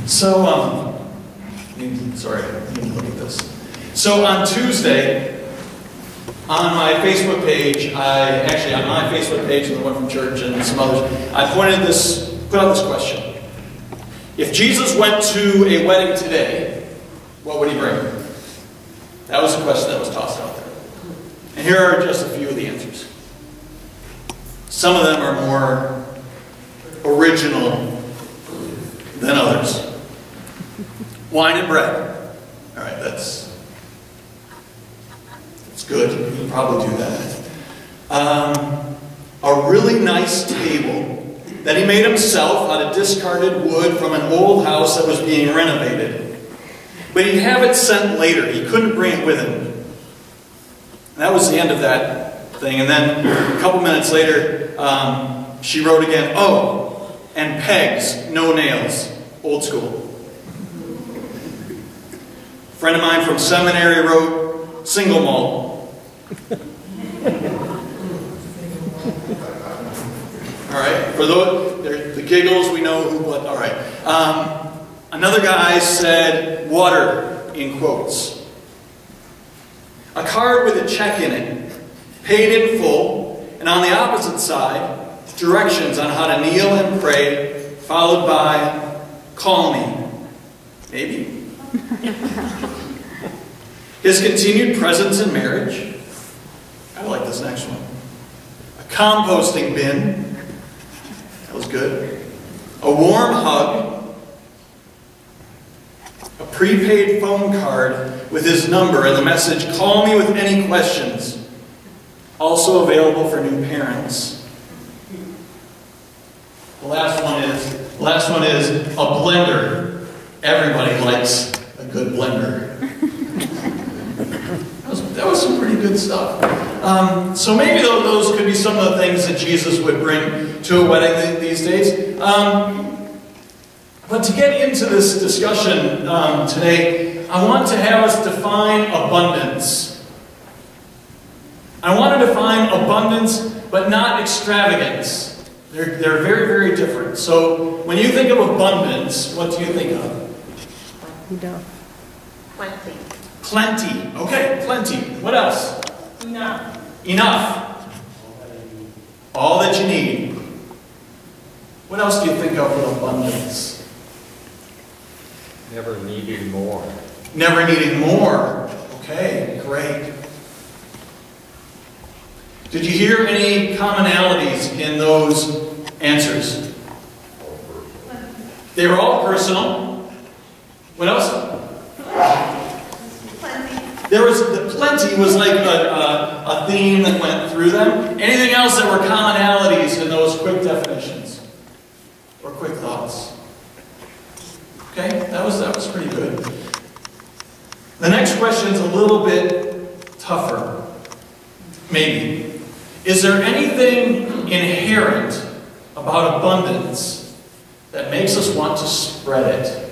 So, sorry, I need to look at this. So on Tuesday, on my Facebook page, on my Facebook page and the one from church and some others, I put out this question. If Jesus went to a wedding today, what would he bring? That was the question that was tossed out there. And here are just a few of the answers. Some of them are more original than others. Wine and bread. All right, that's good. You can probably do that. A really nice table that he made himself out of discarded wood from an old house that was being renovated. But he'd have it sent later. He couldn't bring it with him. And that was the end of that thing. And then a couple minutes later, she wrote again, "Oh, and pegs, no nails, old school." A friend of mine from seminary wrote, "Single malt." All right, for the giggles, we know who, what, all right. Another guy said, "water," in quotes. A card with a check in it, paid in full, and on the opposite side, directions on how to kneel and pray, followed by, "Call me." Maybe. His continued presence in marriage. I like this next one. A composting bin. That was good. A warm hug. A prepaid phone card with his number and the message, "Call me with any questions." Also available for new parents. The last one is a blender. Everybody likes a good blender. That was some pretty good stuff. So maybe those could be some of the things that Jesus would bring to a wedding these days. But to get into this discussion today, I want to have us define abundance. I want to define abundance, but not extravagance. They're very, very different. So when you think of abundance, what do you think of? Enough. Plenty. Plenty. Okay, plenty. What else? Enough. Enough. All that you need. What else do you think of with abundance? Never needing more. Never needing more. Okay, great. Did you hear any commonalities in those answers? They were all personal. What else? Plenty was like a theme that went through them. Anything else that were commonalities in those quick definitions? Or quick thoughts? Okay, that was pretty good. The next question is a little bit tougher. Maybe. Is there anything inherent about abundance that makes us want to spread it?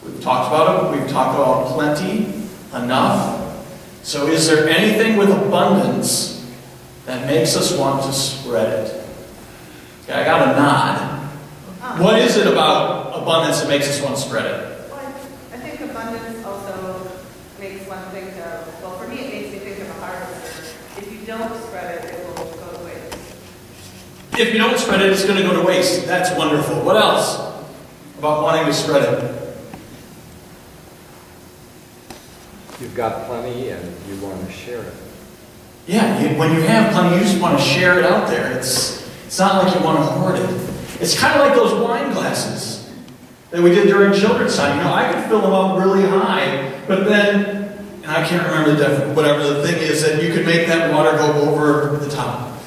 We've talked about it. We've talked about plenty, enough. So is there anything with abundance that makes us want to spread it? Okay, I got a nod. What is it about abundance that makes us want to spread it? Well, I think abundance also makes one think of, well, for me it makes me think of a harvester. If you don't spread it, it will go to waste. If you don't spread it, it's going to go to waste. That's wonderful. What else about wanting to spread it? You've got plenty and you want to share it. Yeah, when you have plenty, you just want to share it out there. It's not like you want to hoard it. It's kind of like those wine glasses that we did during children's time. You know, I could fill them up really high, but then, and I can't remember whatever the thing is, that you could make that water go over the top.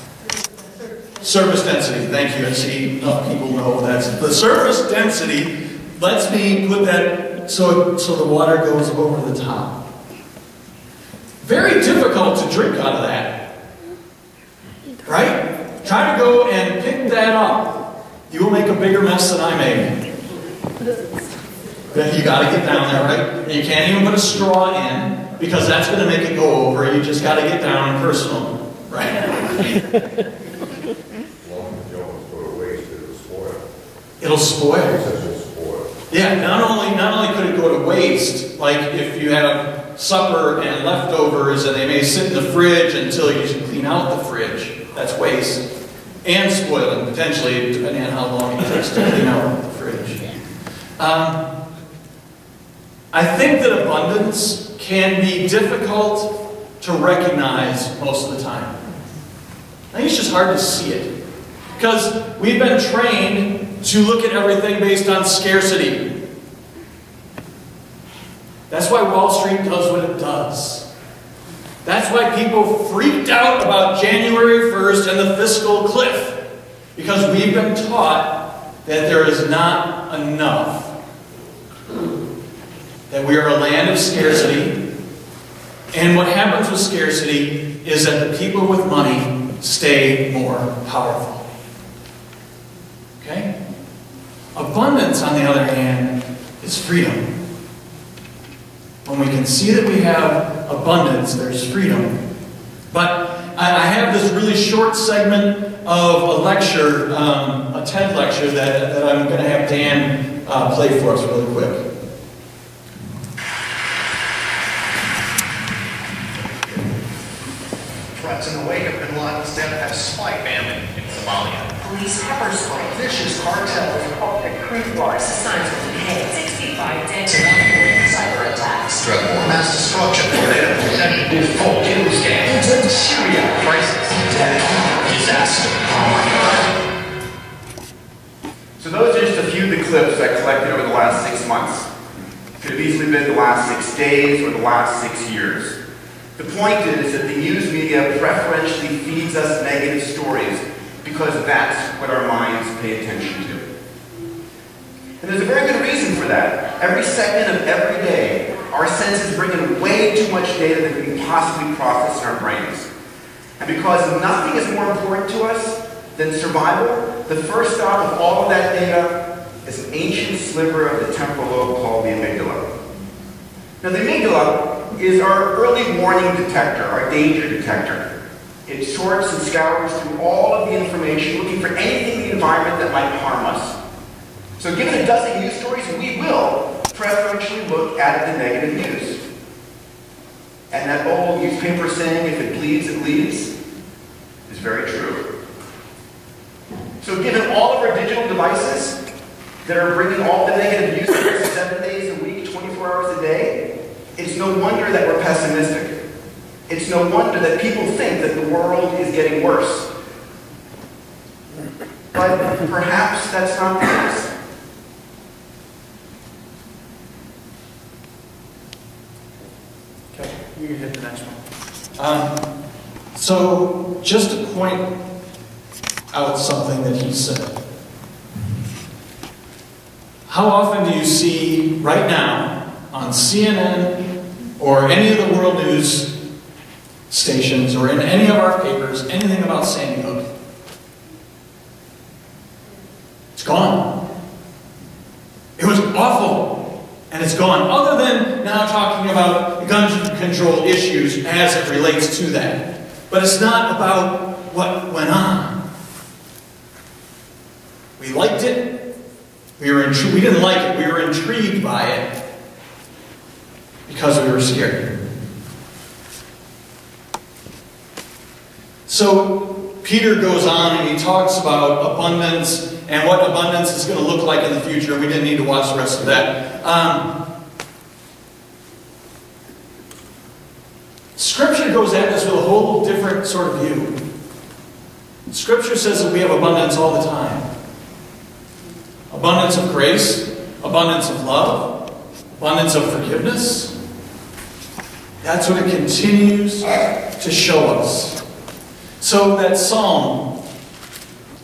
Surface density, thank you. I see people know that's the surface density lets me put that so the water goes over the top. Very difficult to drink out of that. Right? Try to go and pick that up. You will make a bigger mess than I made. You got to get down there, right? And you can't even put a straw in because that's going to make it go over. You just got to get down and personal, right? Long as you almost go to waste, it will spoil. it'll spoil. Such a spoil. Yeah, not only could it go to waste, like if you have supper and leftovers and they may sit in the fridge until you clean out the fridge, that's waste, and spoiling potentially, depending on how long it takes to clean out the fridge. I think that abundance can be difficult to recognize most of the time. I think it's just hard to see it. Because we've been trained to look at everything based on scarcity. That's why Wall Street does what it does. That's why people freaked out about January 1st and the fiscal cliff. Because we've been taught that there is not enough. That we are a land of scarcity. And what happens with scarcity is that the people with money stay more powerful. Okay? Abundance, on the other hand, is freedom. When we can see that we have abundance, there's freedom. But I have this really short segment of a lecture, a TED lecture, that I'm going to have Dan play for us really quick. Threats in the wake of Bin Laden's death have spiked famine in Somalia. Police pepper spray. Vicious cartels. Corporate crude wars. Signs of the head. 65 dead. Cyber attacks. Drug war. Mass destruction. Data possession. Full kill scams. Syria. Crisis. Death. Disaster. Oh my God. So those are just a few of the clips I collected over the last 6 months. Could have easily been the last 6 days or the last 6 years. The point is that the news media preferentially feeds us negative stories because that's what our minds pay attention to. And there's a very good reason for that. Every second of every day, our senses bring in way too much data that we can possibly process in our brains. And because nothing is more important to us than survival, the first stop of all of that data is an ancient sliver of the temporal lobe called the amygdala. Now the amygdala is our early warning detector, our danger detector. It sorts and scours through all of the information, looking for anything in the environment that might harm us. So given a dozen news stories, we will preferentially look at the negative news. And that old newspaper saying, if it bleeds, it leads, is very true. So given all of our digital devices that are bringing all the negative news 7 days a week, 24 hours a day, it's no wonder that we're pessimistic. It's no wonder that people think that the world is getting worse. But perhaps that's not the case. Okay, you can hit the next one. So, just to point out something that he said. How often do you see right now on CNN or any of the world news stations or in any of our papers anything about Sandy Hook? It's gone. It was awful, and it's gone. Other than now talking about gun control issues as it relates to that. But it's not about what went on. We liked it. We didn't like it. We were intrigued by it because we were scared. So Peter goes on and he talks about abundance and what abundance is going to look like in the future. We didn't need to watch the rest of that. Scripture goes at this with a whole different sort of view. Scripture says that we have abundance all the time. Abundance of grace, abundance of love, abundance of forgiveness. That's what it continues to show us. So that psalm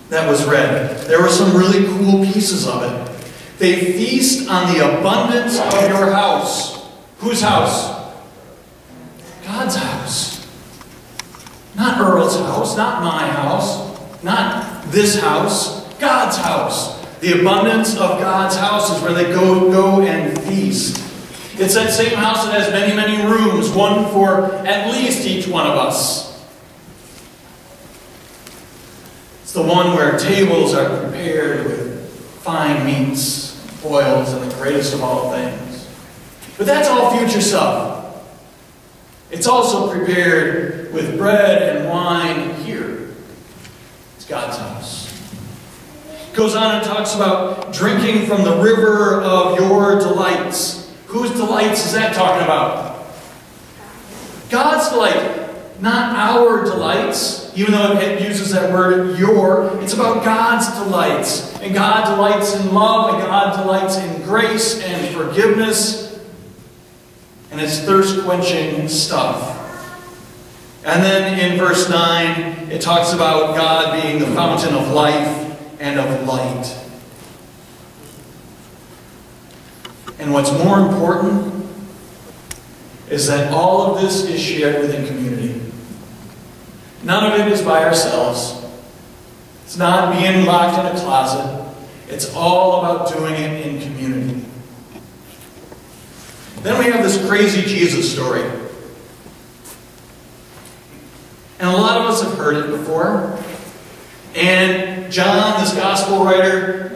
that was read, there were some really cool pieces of it. They feast on the abundance of your house. Whose house? God's house. Not Earl's house, not my house, not this house, God's house. The abundance of God's house is where they go and feast. It's that same house that has many, many rooms, one for at least each one of us. It's the one where tables are prepared with fine meats, oils, and the greatest of all things. But that's all future stuff. It's also prepared with bread and wine here. It's God's house. It goes on and talks about drinking from the river of your delights. Whose delights is that talking about? God's delight, not our delights, even though it uses that word your. It's about God's delights. And God delights in love, and God delights in grace and forgiveness. And it's thirst-quenching stuff. And then in verse 9, it talks about God being the fountain of life and of light. And what's more important is that all of this is shared within community. None of it is by ourselves. It's not being locked in a closet. It's all about doing it in community. Then we have this crazy Jesus story. And a lot of us have heard it before. And John, this gospel writer,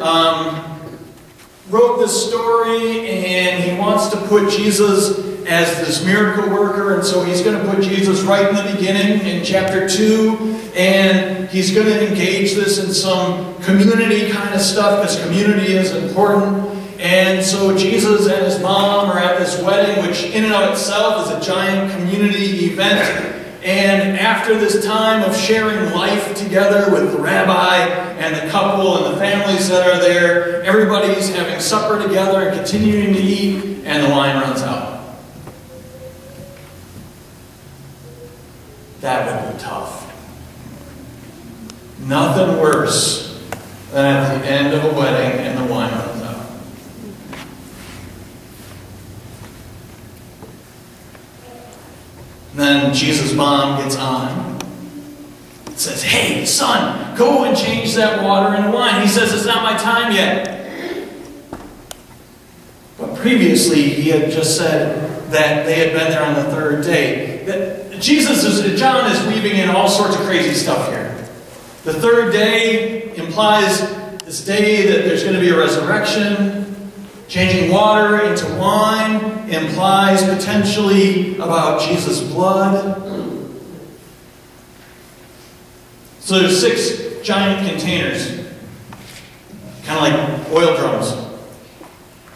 wrote this story, and he wants to put Jesus as this miracle worker, and so he's going to put Jesus right in the beginning in chapter 2, and he's going to engage this in some community kind of stuff, because community is important. And so Jesus and his mom are at this wedding, which in and of itself is a giant community event. And after this time of sharing life together with the rabbi and the couple and the families that are there, everybody's having supper together and continuing to eat, and the wine runs out. That would be tough. Nothing worse than at the end of a wedding and the wine runs out. And then Jesus' mom gets on. It says, "Hey, son, go and change that water into wine." He says, "It's not my time yet." But previously, he had just said that they had been there on the third day. John is weaving in all sorts of crazy stuff here. The third day implies this day that there's going to be a resurrection. Changing water into wine implies potentially about Jesus' blood. So there's 6 giant containers, kind of like oil drums,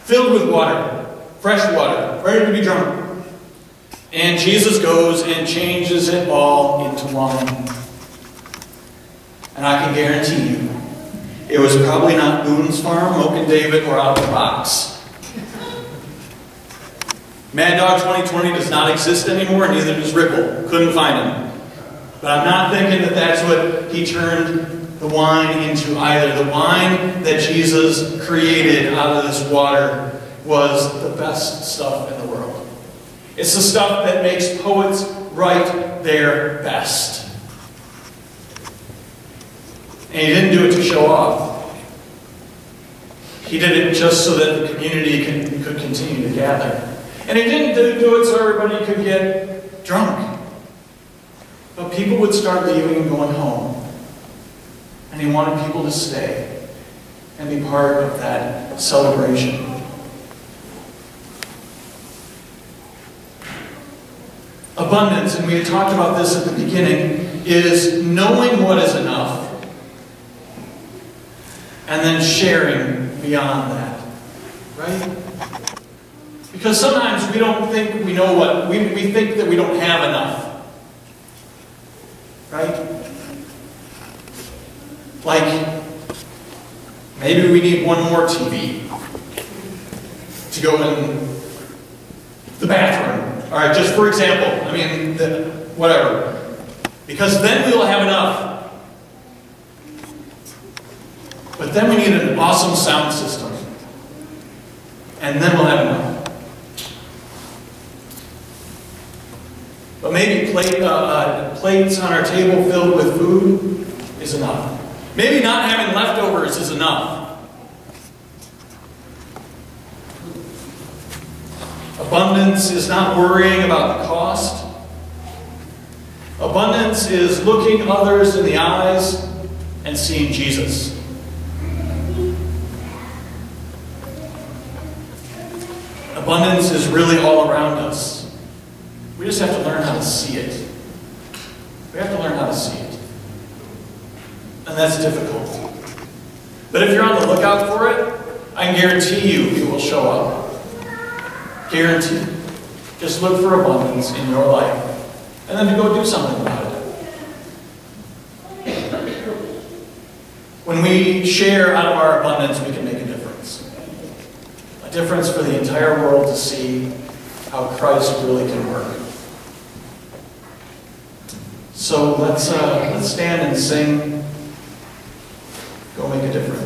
filled with water, fresh water, ready to be drunk. And Jesus goes and changes it all into wine. And I can guarantee you, it was probably not Boone's Farm, Oak and David, or out of the box. Mad Dog 2020 does not exist anymore, neither does Ripple. Couldn't find him. But I'm not thinking that that's what he turned the wine into either. The wine that Jesus created out of this water was the best stuff in the world. It's the stuff that makes poets write their best. And he didn't do it to show off. He did it just so that the community could continue to gather. And he didn't do it so everybody could get drunk. But people would start leaving and going home. And he wanted people to stay and be part of that celebration. Abundance, and we had talked about this at the beginning, is knowing what is enough and then sharing beyond that. Right? Because sometimes we don't think we know what, we think that we don't have enough. Right? Like, maybe we need one more TV to go in the bathroom. All right, just for example, I mean, whatever. Because then we will have enough. But then we need an awesome sound system. And then we'll have enough. But maybe plates on our table filled with food is enough. Maybe not having leftovers is enough. Abundance is not worrying about the cost. Abundance is looking others in the eyes and seeing Jesus. Abundance is really all around us. We just have to learn how to see it. We have to learn how to see it. And that's difficult. But if you're on the lookout for it, I can guarantee you it will show up. Guaranteed. Just look for abundance in your life. And then go do something about it. When we share out of our abundance, we can make a difference. A difference for the entire world to see how Christ really can work. So let's stand and sing. Go make a difference.